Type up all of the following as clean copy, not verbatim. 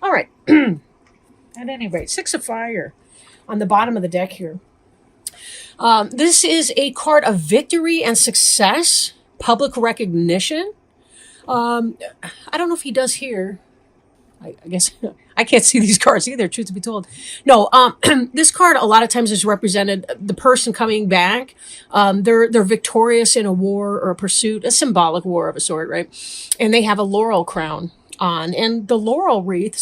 All right. At any rate, Six of Fire on the bottom of the deck here. This is a card of victory and success, public recognition. Um, I don't know if he does here. I guess I can't see these cards either, truth to be told. No, this card a lot of times is represented the person coming back. They're victorious in a war or a pursuit, a symbolic war of a sort, right? And they have a laurel crown on, and the laurel wreath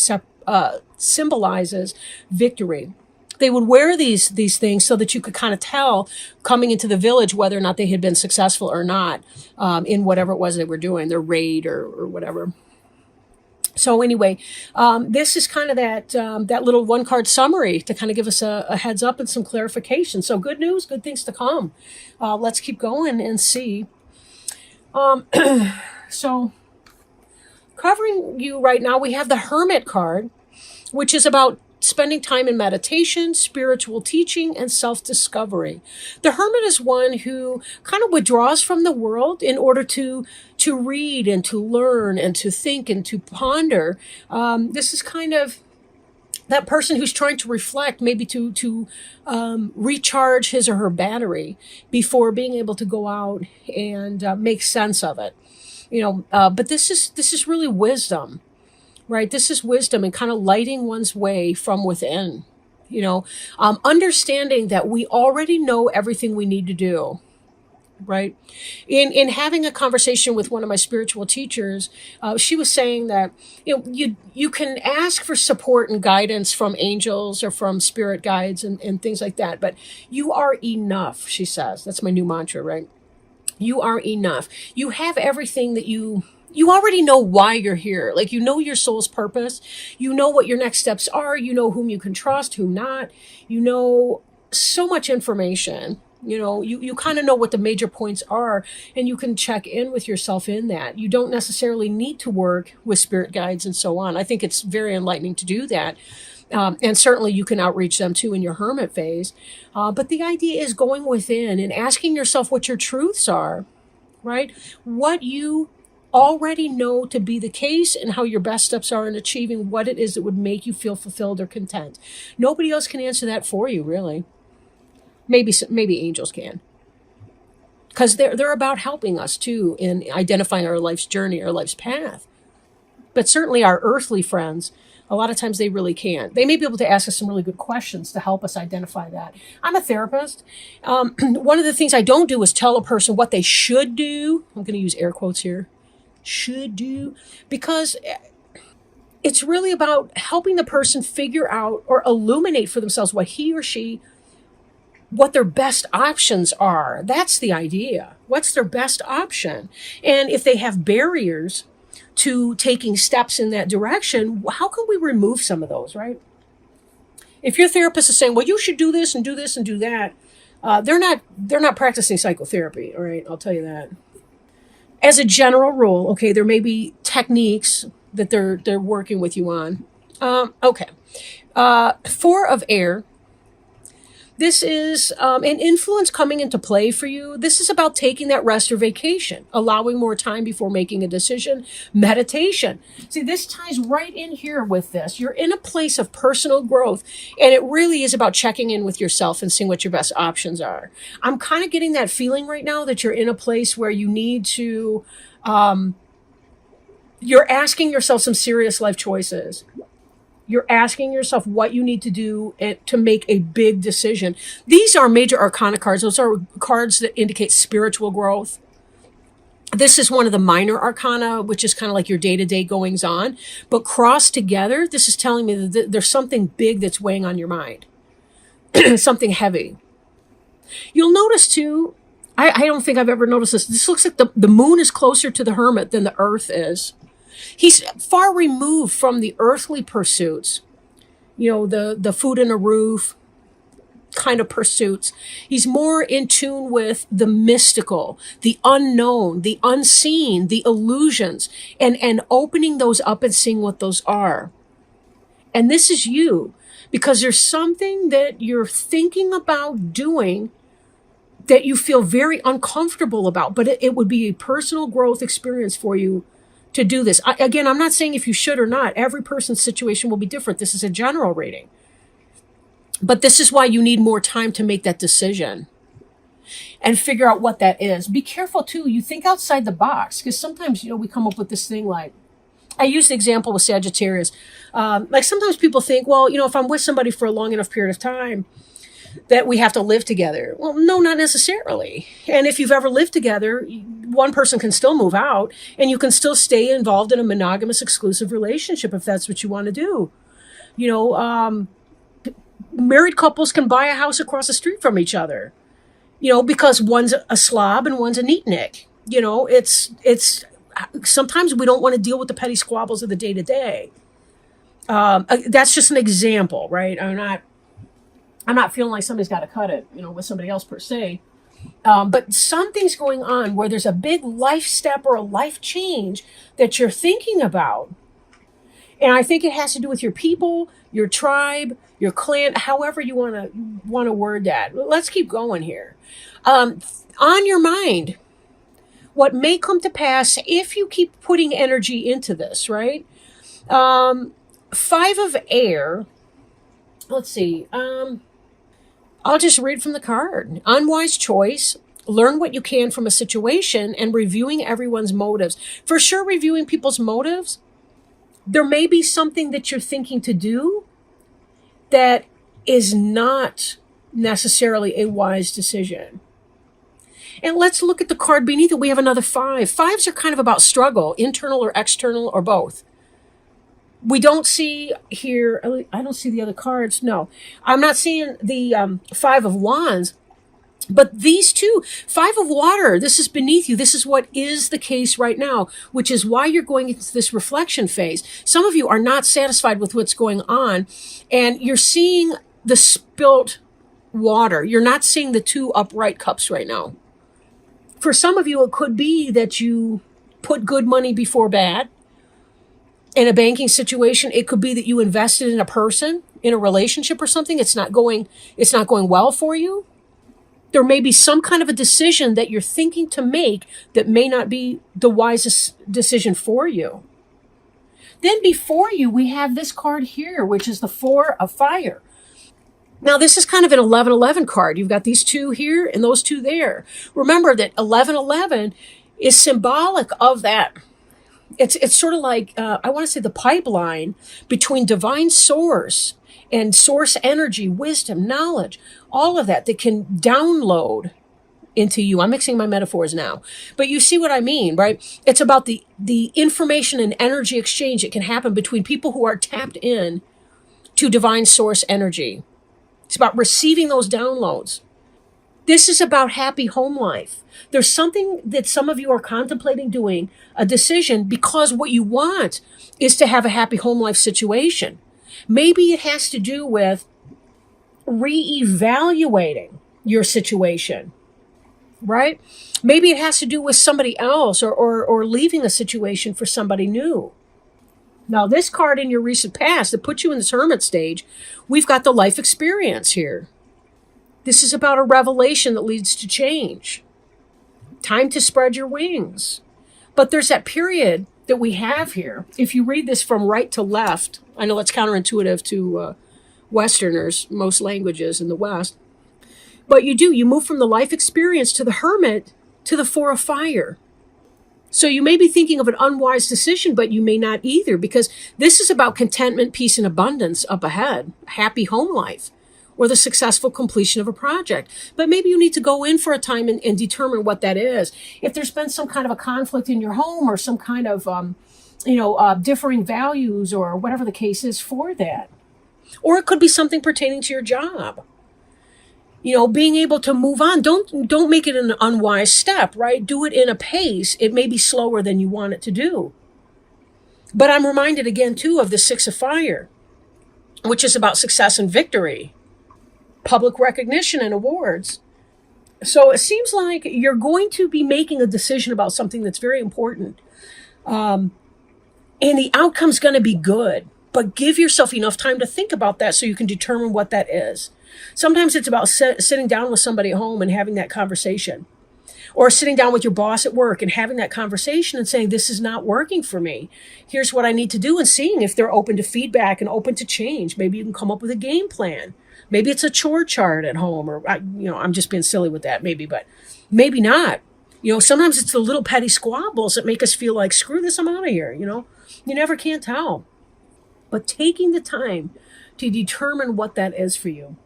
symbolizes victory. They would wear these things so that you could kind of tell coming into the village whether or not they had been successful or not in whatever it was they were doing, their raid or whatever. So anyway, this is kind of that little one card summary to kind of give us a heads up and some clarification. So good news, good things to come. Let's keep going and see. Um, so covering you right now, we have the Hermit card, which is about spending time in meditation, spiritual teaching, and self-discovery. The hermit is one who kind of withdraws from the world in order to read and to learn and to think and to ponder. This is kind of that person who's trying to reflect, maybe to recharge his or her battery before being able to go out and make sense of it. But this is really wisdom. Right. This is wisdom and kind of lighting one's way from within, understanding that we already know everything we need to do. Right. In having a conversation with one of my spiritual teachers, she was saying that, you can ask for support and guidance from angels or from spirit guides and things like that. But you are enough, she says. That's my new mantra. Right. You are enough. You have everything that you already know why you're here. Like, your soul's purpose. You know what your next steps are. You know whom you can trust, whom not. You know so much information. You kind of know what the major points are, and you can check in with yourself in that. You don't necessarily need to work with spirit guides and so on. I think it's very enlightening to do that. And certainly you can outreach them too in your hermit phase. But the idea is going within and asking yourself what your truths are, right? What you already know to be the case, and how your best steps are in achieving what it is that would make you feel fulfilled or content. Nobody else can answer that for you, really. Maybe angels can, because they're about helping us too in identifying our life's journey, our life's path. But certainly our earthly friends, a lot of times they really can't. They may be able to ask us some really good questions to help us identify that. I'm a therapist. One of the things I don't do is tell a person what they should do. I'm going to use air quotes here. Should do, because it's really about helping the person figure out or illuminate for themselves what their best options are. That's the idea. What's their best option? And if they have barriers to taking steps in that direction, how can we remove some of those, right? If your therapist is saying, well, you should do this and do this and do that, they're not practicing psychotherapy. All right, I'll tell you that. As a general rule, okay, there may be techniques that they're working with you on. Okay. Four of air. This is an influence coming into play for you. This is about taking that rest or vacation, allowing more time before making a decision, meditation. See, this ties right in here with this. You're in a place of personal growth, and it really is about checking in with yourself and seeing what your best options are. I'm kind of getting that feeling right now that you're in a place where you need to, you're asking yourself some serious life choices. You're asking yourself what you need to do to make a big decision. These are major arcana cards. Those are cards that indicate spiritual growth. This is one of the minor arcana, which is kind of like your day-to-day goings on. But crossed together, this is telling me that there's something big that's weighing on your mind. Something heavy. You'll notice too, I don't think I've ever noticed this. This looks like the moon is closer to the hermit than the earth is. He's far removed from the earthly pursuits, the food and a roof kind of pursuits. He's more in tune with the mystical, the unknown, the unseen, the illusions, and opening those up and seeing what those are. And this is you, because there's something that you're thinking about doing that you feel very uncomfortable about, but it would be a personal growth experience for you to do this. Again, I'm not saying if you should or not. Every person's situation will be different. This is a general reading. But this is why you need more time to make that decision and figure out what that is. Be careful too. You think outside the box, because sometimes, we come up with this thing like, I use the example with Sagittarius. Like sometimes people think, well, if I'm with somebody for a long enough period of time, that we have to live together. Well, no, not necessarily. And if you've ever lived together, one person can still move out and you can still stay involved in a monogamous exclusive relationship if that's what you want to do. Married couples can buy a house across the street from each other, because one's a slob and one's a neatnik. It's sometimes we don't want to deal with the petty squabbles of the day to day. That's just an example, right? I'm not feeling like somebody's got to cut it, with somebody else per se. But something's going on where there's a big life step or a life change that you're thinking about. And I think it has to do with your people, your tribe, your clan, however you want to word that. Let's keep going here. On your mind, what may come to pass if you keep putting energy into this, right? 5 of air. Let's see. I'll just read from the card. Unwise choice. Learn what you can from a situation and reviewing everyone's motives. For sure, reviewing people's motives. There may be something that you're thinking to do that is not necessarily a wise decision. And let's look at the card beneath it. We have another 5. 5s are kind of about struggle, internal or external or both. We don't see here, I don't see the other cards. No, I'm not seeing the 5 of Wands, but these two, 5 of Water, this is beneath you. This is what is the case right now, which is why you're going into this reflection phase. Some of you are not satisfied with what's going on, and you're seeing the spilt water. You're not seeing the 2 upright cups right now. For some of you, it could be that you put good money before bad. In a banking situation, it could be that you invested in a person, in a relationship or something. It's not going well for you. There may be some kind of a decision that you're thinking to make that may not be the wisest decision for you. Then before you, we have this card here, which is the 4 of Fire. Now, this is kind of an 11-11 card. You've got these 2 here and those 2 there. Remember that 11-11 is symbolic of that. It's sort of like, I want to say the pipeline between divine source and source energy, wisdom, knowledge, all of that can download into you. I'm mixing my metaphors now, but you see what I mean, right? It's about the information and energy exchange that can happen between people who are tapped in to divine source energy. It's about receiving those downloads. This is about happy home life. There's something that some of you are contemplating doing, a decision, because what you want is to have a happy home life situation. Maybe it has to do with reevaluating your situation, right? Maybe it has to do with somebody else or leaving a situation for somebody new. Now, this card in your recent past that puts you in this hermit stage, we've got the life experience here. This is about a revelation that leads to change. Time to spread your wings. But there's that period that we have here. If you read this from right to left, I know that's counterintuitive to Westerners, most languages in the West. But you move from the life experience to the hermit to the 4 of Fire. So you may be thinking of an unwise decision, but you may not either, because this is about contentment, peace, and abundance up ahead, happy home life, or the successful completion of a project. But maybe you need to go in for a time and determine what that is. If there's been some kind of a conflict in your home or some kind of, differing values or whatever the case is for that. Or it could be something pertaining to your job. Being able to move on. Don't make it an unwise step, right? Do it in a pace. It may be slower than you want it to do. But I'm reminded again, too, of the 6 of Fire, which is about success and victory, public recognition and awards. So it seems like you're going to be making a decision about something that's very important. And the outcome's going to be good. But give yourself enough time to think about that so you can determine what that is. Sometimes it's about sitting down with somebody at home and having that conversation. Or sitting down with your boss at work and having that conversation and saying, this is not working for me. Here's what I need to do, and seeing if they're open to feedback and open to change. Maybe you can come up with a game plan. Maybe it's a chore chart at home, or, I'm just being silly with that maybe, but maybe not. Sometimes it's the little petty squabbles that make us feel like, screw this, I'm out of here. You never can tell. But taking the time to determine what that is for you.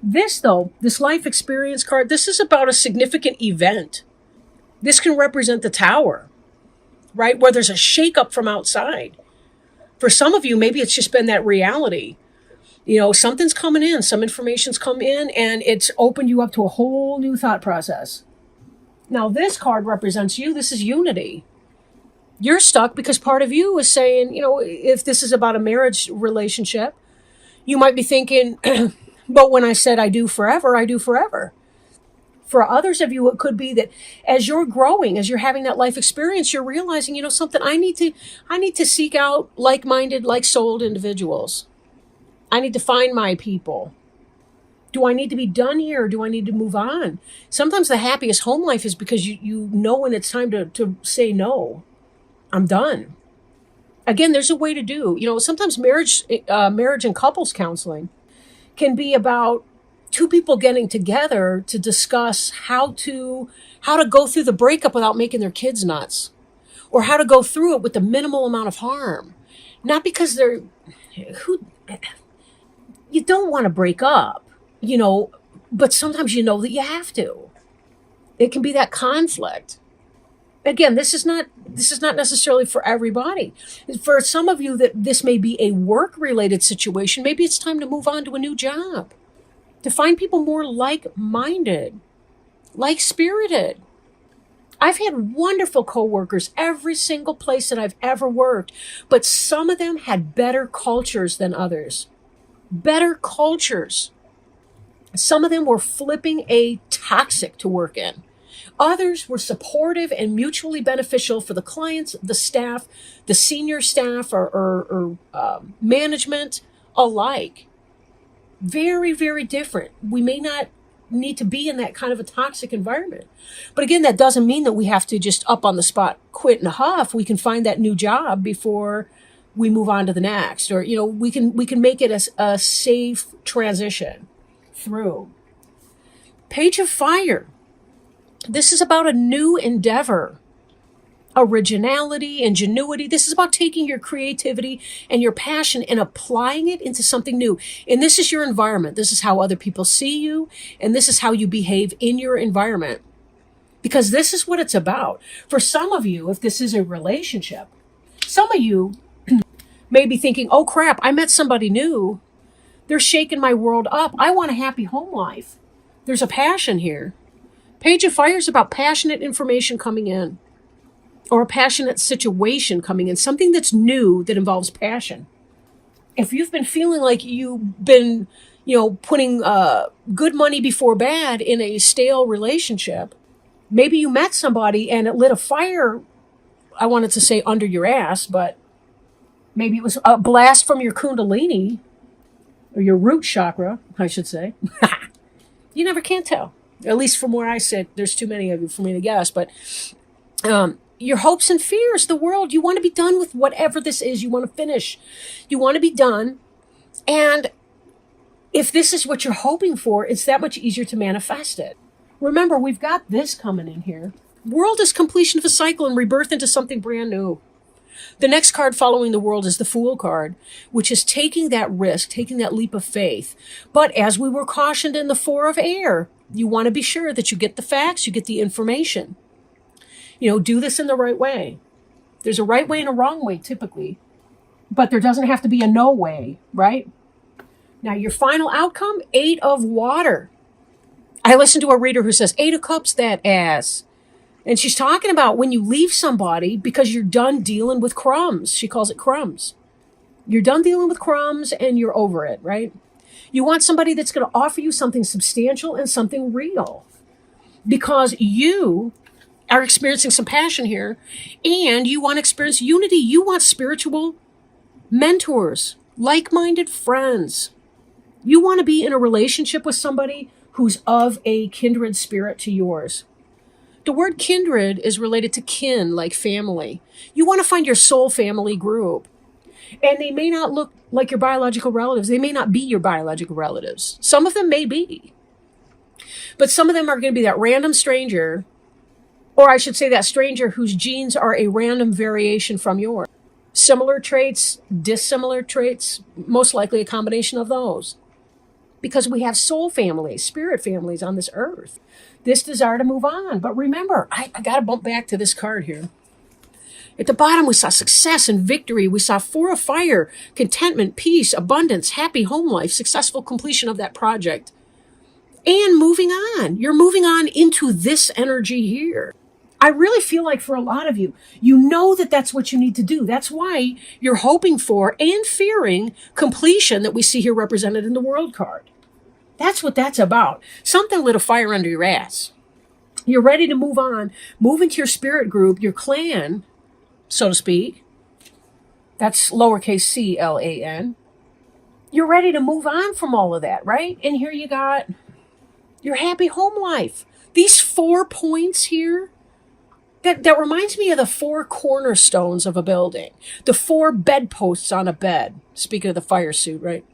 This, though, this life experience card, this is about a significant event. This can represent the tower, right? Where there's a shakeup from outside. For some of you, maybe it's just been that reality. Something's coming in, some information's come in, and it's opened you up to a whole new thought process. Now, this card represents you. This is unity. You're stuck because part of you is saying, if this is about a marriage relationship, you might be thinking, but when I said I do forever, I do forever. For others of you, it could be that as you're growing, as you're having that life experience, you're realizing, something, I need to seek out like-minded, like-souled individuals. I need to find my people. Do I need to be done here, or do I need to move on? Sometimes the happiest home life is because you know when it's time to say no. I'm done. Again, there's a way to do. Sometimes marriage and couples counseling can be about two people getting together to discuss how to go through the breakup without making their kids nuts, or how to go through it with the minimal amount of harm. Not because you don't want to break up, but sometimes you know that you have to. It can be that conflict. Again, this is not necessarily for everybody. For some of you, that this may be a work-related situation. Maybe it's time to move on to a new job, to find people more like-minded, like-spirited. I've had wonderful coworkers every single place that I've ever worked, but some of them had better cultures than others. Better cultures. Some of them were flipping a toxic to work in. Others were supportive and mutually beneficial for the clients, the staff, the senior staff, or management alike. Very, very different. We may not need to be in that kind of a toxic environment. But again, that doesn't mean that we have to just up on the spot quit in a huff. We can find that new job before we move on to the next. Or, we can make it a safe transition through. Page of Fire. This is about a new endeavor, originality, ingenuity. This is about taking your creativity and your passion and applying it into something new. And this is your environment. This is how other people see you. And this is how you behave in your environment. Because this is what it's about. For some of you, if this is a relationship, some of you may be thinking, oh crap, I met somebody new. They're shaking my world up. I want a happy home life. There's a passion here. Page of Fire is about passionate information coming in, or a passionate situation coming in, something that's new that involves passion. If you've been feeling like you've been, putting good money before bad in a stale relationship, maybe you met somebody and it lit a fire, I wanted to say under your ass, but maybe it was a blast from your kundalini, or your root chakra, I should say. You never can tell. At least from where I sit, there's too many of you for me to guess. But your hopes and fears, the world, you want to be done with whatever this is. You want to finish. You want to be done. And if this is what you're hoping for, it's that much easier to manifest it. Remember, we've got this coming in here. World is completion of a cycle and rebirth into something brand new. The next card following the World is the Fool card, which is taking that risk, taking that leap of faith. But as we were cautioned in the Four of Air, you want to be sure that you get the facts, you get the information. Do this in the right way. There's a right way and a wrong way, typically. But there doesn't have to be a no way, right? Now, your final outcome, 8 of Water. I listened to a reader who says, 8 of Cups, that ass. And she's talking about when you leave somebody because you're done dealing with crumbs. She calls it crumbs. You're done dealing with crumbs and you're over it, right? You want somebody that's going to offer you something substantial and something real. Because you are experiencing some passion here and you want to experience unity. You want spiritual mentors, like-minded friends. You want to be in a relationship with somebody who's of a kindred spirit to yours. The word kindred is related to kin, like family. You want to find your soul family group. And they may not look like your biological relatives. They may not be your biological relatives. Some of them may be. But some of them are going to be that random stranger, or I should say that stranger whose genes are a random variation from yours. Similar traits, dissimilar traits, most likely a combination of those. Because we have soul families, spirit families on this earth. This desire to move on. But remember, I got to bump back to this card here. At the bottom, we saw success and victory. We saw 4 of fire, contentment, peace, abundance, happy home life, successful completion of that project. And moving on. You're moving on into this energy here. I really feel like for a lot of you, you know that that's what you need to do. That's why you're hoping for and fearing completion that we see here represented in the World card. That's what that's about. Something lit a fire under your ass. You're ready to move on, move into your spirit group, your clan, so to speak. That's lowercase c-l-a-n. You're ready to move on from all of that, right? And here you got your happy home life. These 4 points here, that reminds me of the 4 cornerstones of a building, the 4 bedposts on a bed. Speaking of the fire suit, right?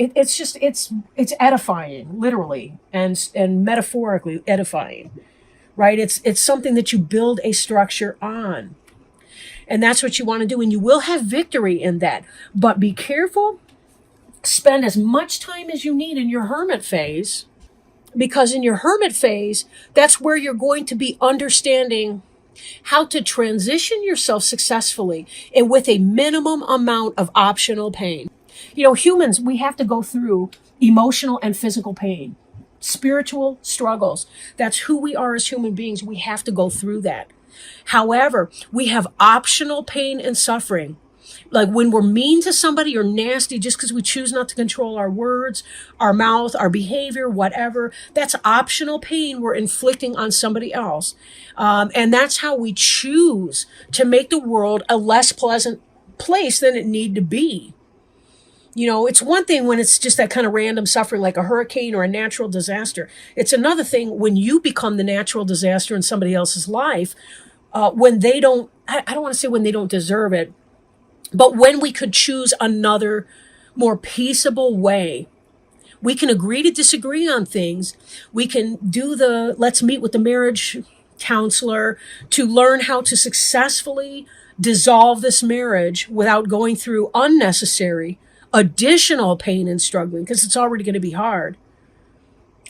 It's edifying, literally, and metaphorically edifying, right? It's something that you build a structure on. And that's what you want to do. And you will have victory in that. But be careful. Spend as much time as you need in your hermit phase. Because in your hermit phase, that's where you're going to be understanding how to transition yourself successfully and with a minimum amount of optional pain. You know, humans, we have to go through emotional and physical pain, spiritual struggles. That's who we are as human beings. We have to go through that. However, we have optional pain and suffering. Like when we're mean to somebody or nasty just because we choose not to control our words, our mouth, our behavior, whatever, that's optional pain we're inflicting on somebody else. And that's how we choose to make the world a less pleasant place than it need to be. You know, it's one thing when it's just that kind of random suffering like a hurricane or a natural disaster. It's another thing when you become the natural disaster in somebody else's life, when they don't, I don't want to say when they don't deserve it, but when we could choose another more peaceable way. We can agree to disagree on things. We can do let's meet with the marriage counselor to learn how to successfully dissolve this marriage without going through unnecessary additional pain and struggling, because it's already going to be hard.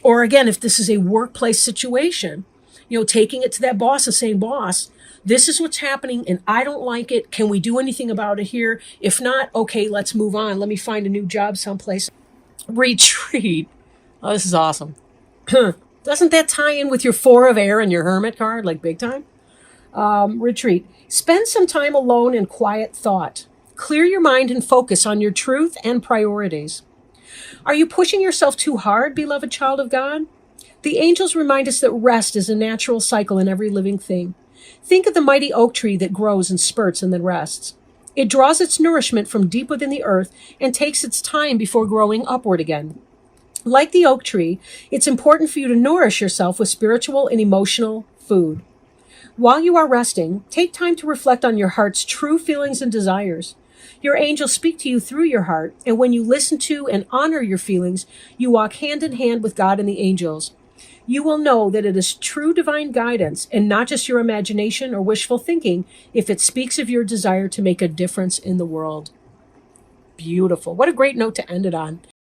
Or again, if this is a workplace situation, you know, taking it to that boss and saying, boss, this is what's happening and I don't like it. Can we do anything about it here? If not, okay, let's move on. Let me find a new job someplace. Retreat. Oh, this is awesome. Doesn't that tie in with your 4 of air and your hermit card, like big time? Retreat. Spend some time alone in quiet thought. Clear your mind and focus on your truth and priorities. Are you pushing yourself too hard, beloved child of God? The angels remind us that rest is a natural cycle in every living thing. Think of the mighty oak tree that grows in spurts and then rests. It draws its nourishment from deep within the earth and takes its time before growing upward again. Like the oak tree, it's important for you to nourish yourself with spiritual and emotional food. While you are resting, take time to reflect on your heart's true feelings and desires. Your angels speak to you through your heart, and when you listen to and honor your feelings, you walk hand in hand with God and the angels. You will know that it is true divine guidance and not just your imagination or wishful thinking if it speaks of your desire to make a difference in the world. Beautiful. What a great note to end it on.